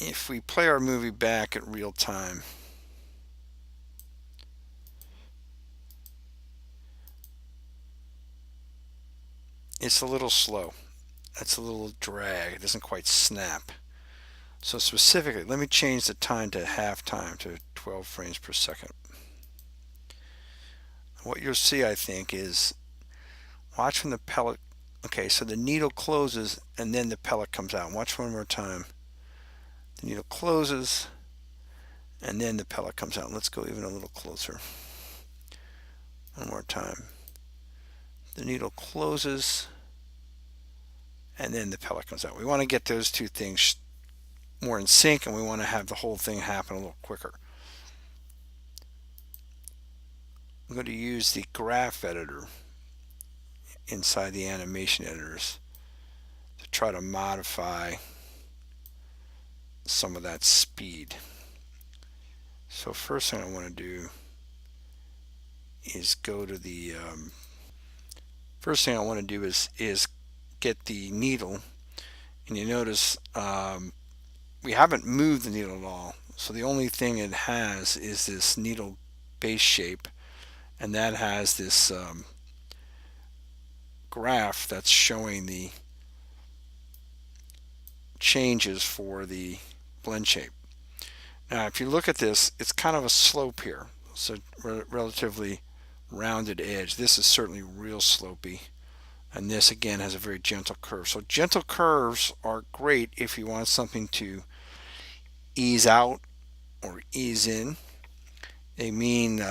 if we play our movie back at real time, it's a little slow. That's a little drag. It doesn't quite snap. So specifically, let me change the time to half time to 12 frames per second. What you'll see, I think, is watch when the pellet. Okay, so the needle closes and then the pellet comes out. Watch one more time. The needle closes and then the pellet comes out. Let's go even a little closer. One more time. The needle closes and then the pellet comes out. We want to get those two things more in sync, and we want to have the whole thing happen a little quicker. I'm going to use the graph editor inside the animation editors to try to modify some of that speed. So first thing I want to do is go to the first thing I want to do is get the needle, and you notice we haven't moved the needle at all. So the only thing it has is this needle base shape, and that has this graph that's showing the changes for the blend shape. Now, if you look at this, it's kind of a slope here. So relatively rounded edge. This is certainly real slopey. And this again has a very gentle curve. So gentle curves are great if you want something to ease out or ease in. They mean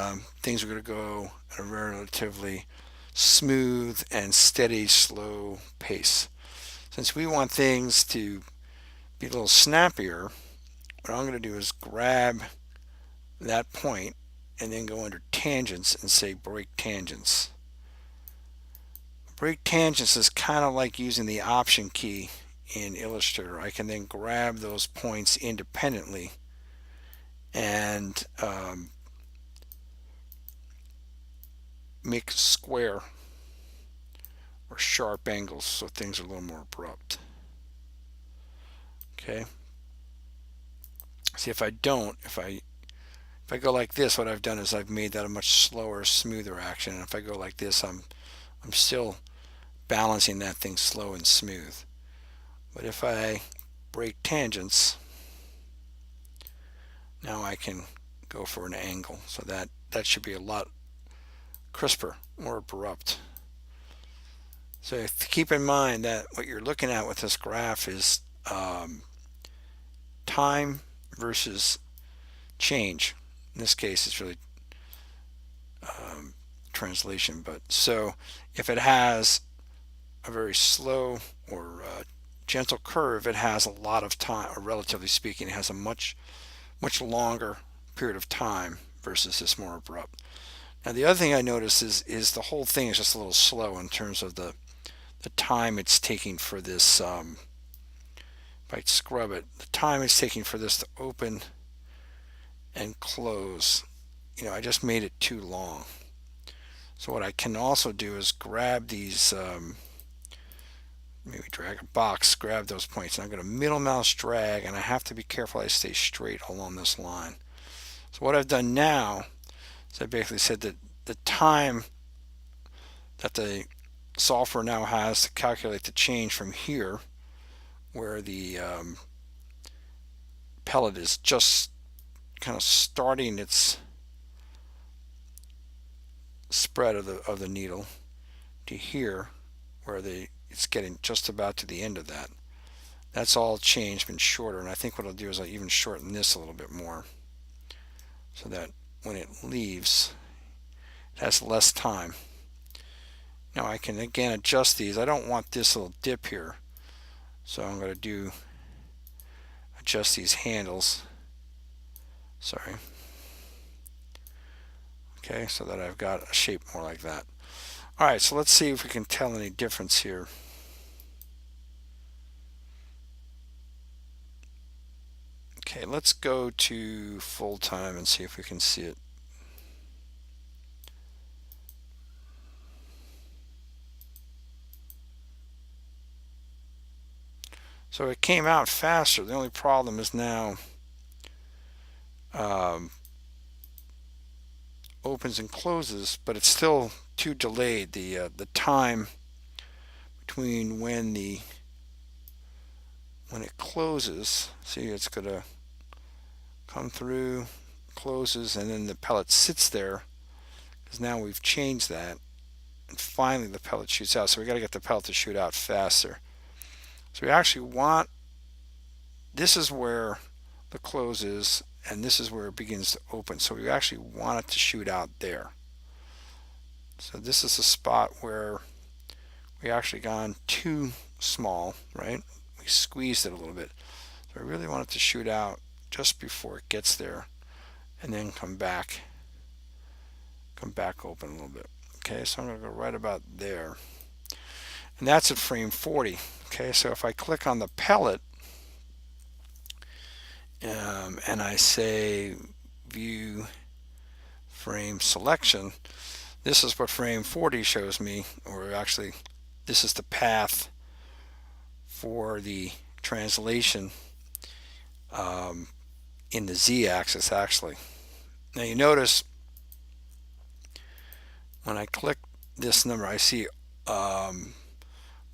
things are going to go at a relatively smooth and steady, slow pace. Since we want things to be a little snappier, what I'm going to do is grab that point and then go under tangents and say break tangents. Break tangents is kind of like using the option key in Illustrator. I can then grab those points independently and make square or sharp angles so things are a little more abrupt. Okay. See, if I don't, if I go like this, what I've done is I've made that a much slower, smoother action. And if I go like this, I'm still balancing that thing slow and smooth. But if I break tangents, now I can go for an angle. So that should be a lot crisper, more abrupt. So keep in mind that what you're looking at with this graph is time versus change. In this case, it's really translation. But so if it has a very slow or gentle curve, it has a lot of time, or relatively speaking, it has a much longer period of time versus this more abrupt. Now the other thing I notice is the whole thing is just a little slow in terms of the time it's taking for this. If I scrub it, the time it's taking for this to open and close. I just made it too long. So what I can also do is grab these, maybe drag a box, grab those points, and I'm going to middle mouse drag, and I have to be careful I stay straight along this line. So what I've done now is I basically said that the time that the software now has to calculate the change from here, where the pellet is just kind of starting its spread of the needle, to here, where it's getting just about to the end of that. That's all changed, been shorter, and I think what I'll do is I'll even shorten this a little bit more so that when it leaves, it has less time. Now I can again adjust these. I don't want this little dip here, so I'm going to adjust these handles. Sorry. Okay, so that I've got a shape more like that. Alright, so let's see if we can tell any difference here. Okay, let's go to full time and see if we can see it. So it came out faster. The only problem is now um, opens and closes, but it's still too delayed. The time between when it closes, see, it's gonna come through, closes, and then the pellet sits there because now we've changed that, and finally the pellet shoots out. So we got to get the pellet to shoot out faster. So we actually want, this is where the close is, and this is where it begins to open. So we actually want it to shoot out there. So this is a spot where we actually gone too small, right? We squeezed it a little bit. So I really want it to shoot out just before it gets there, and then come back open a little bit. Okay, so I'm going to go right about there. And that's at frame 40. Okay, so if I click on the pellet and I say view frame selection, this is what frame 40 shows me, or actually this is the path for the translation in the z-axis actually. Now you notice when I click this number, I see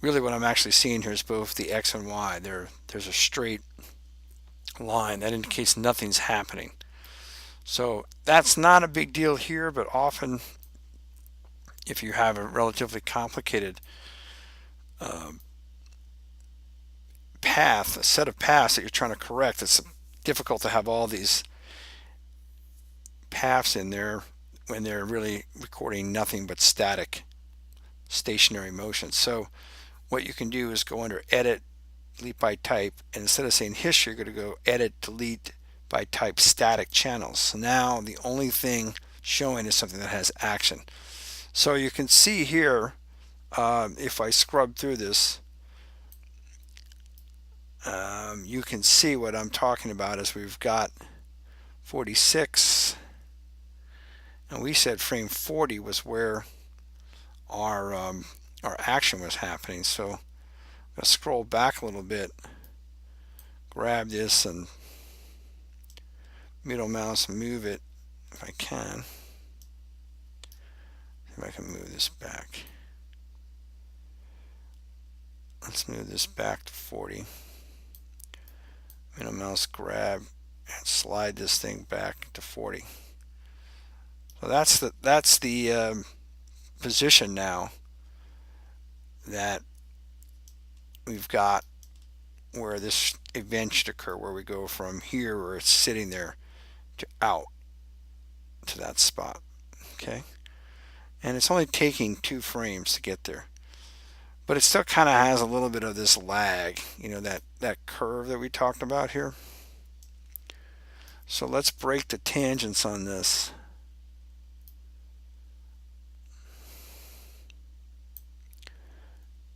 really what I'm actually seeing here is both the x and y. There's a straight line that indicates nothing's happening. So that's not a big deal here, but often if you have a relatively complicated path, a set of paths that you're trying to correct, it's difficult to have all these paths in there when they're really recording nothing but static, stationary motion. So what you can do is go under Edit, Delete by Type, and instead of saying history, you're going to go Edit, Delete by Type Static Channels. So now the only thing showing is something that has action. So you can see here, if I scrub through this, you can see what I'm talking about is we've got 46, and we said frame 40 was where our action was happening. So I'm going to scroll back a little bit, grab this and middle mouse move it if I can. See if I can move this back. Let's move this back to 40. Middle mouse grab and slide this thing back to 40. So that's the position now that we've got where this event should occur, where we go from here where it's sitting there to out to that spot. Okay, and it's only taking 2 frames to get there, but it still kind of has a little bit of this lag, you know, that curve that we talked about here. So let's break the tangents on this.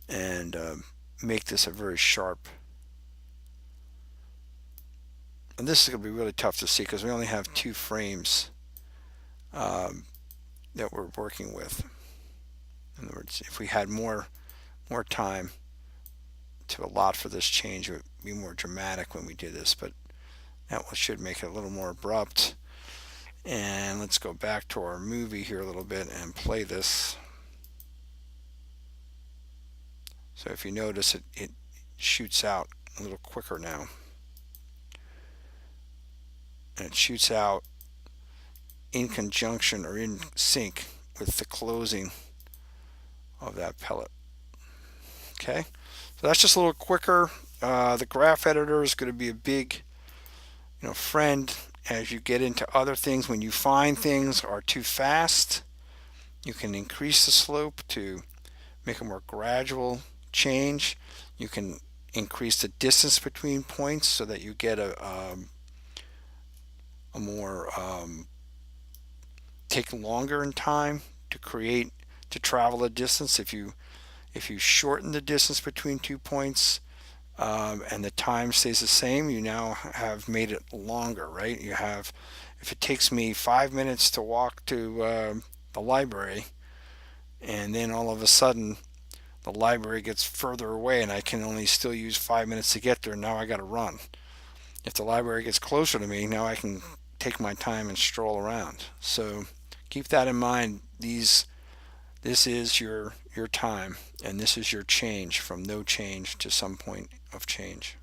And make this a very sharp. And this is going to be really tough to see because we only have 2 frames that we're working with. In other words, if we had more time to allot for this change, it would be more dramatic when we do this, but that should make it a little more abrupt. And let's go back to our movie here a little bit and play this. So if you notice, it shoots out a little quicker now. And it shoots out in conjunction or in sync with the closing of that pellet. Okay, so that's just a little quicker. The graph editor is going to be a big, friend as you get into other things. When you find things are too fast, you can increase the slope to make a more gradual change. You can increase the distance between points so that you get a more take longer in time to travel a distance. If you shorten the distance between 2 points and the time stays the same, you now have made it longer, right? You have, if it takes me 5 minutes to walk to the library, and then all of a sudden the library gets further away and I can only still use 5 minutes to get there, now I got to run. If the library gets closer to me, now I can take my time and stroll around. So keep that in mind. This is your time, and this is your change from no change to some point of change.